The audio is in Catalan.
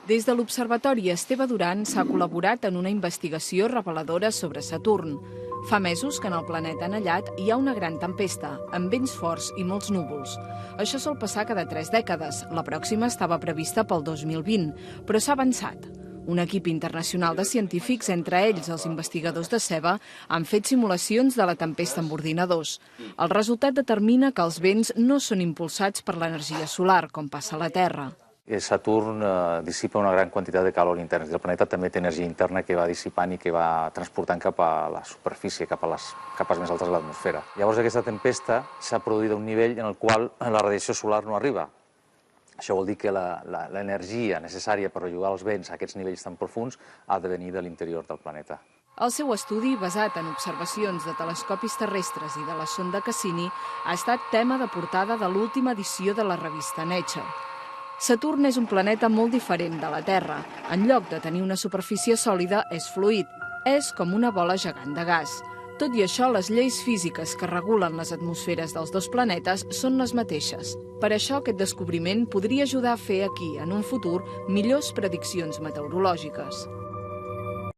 Des de l'Observatori Esteve Duran s'ha col·laborat en una investigació reveladora sobre Saturn. Fa mesos que en el planeta anellat hi ha una gran tempesta, amb vents forts i molts núvols. Això sol passar cada 3 dècades. La pròxima estava prevista pel 2020, però s'ha avançat. Un equip internacional de científics, entre ells els investigadors de CEBA, han fet simulacions de la tempesta amb ordinadors. El resultat determina que els vents no són impulsats per l'energia solar, com passa a la Terra. Saturn dissipa una gran quantitat de calor interna. El planeta també té energia interna que va dissipant i que va transportant cap a la superfície, cap a les capes més altes de l'atmosfera. Llavors aquesta tempesta s'ha produït a un nivell en el qual la radiació solar no arriba. Això vol dir que l'energia necessària per rellevar els vents a aquests nivells tan profuns ha de venir de l'interior del planeta. El seu estudi, basat en observacions de telescopis terrestres i de la sonda Cassini, ha estat tema de portada de l'última edició de la revista Nature. Saturn és un planeta molt diferent de la Terra. En lloc de tenir una superfície sòlida, és fluid. És com una bola gegant de gas. Tot i això, les lleis físiques que regulen les atmosferes dels dos planetes són les mateixes. Per això, aquest descobriment podria ajudar a fer aquí, en un futur, millors prediccions meteorològiques.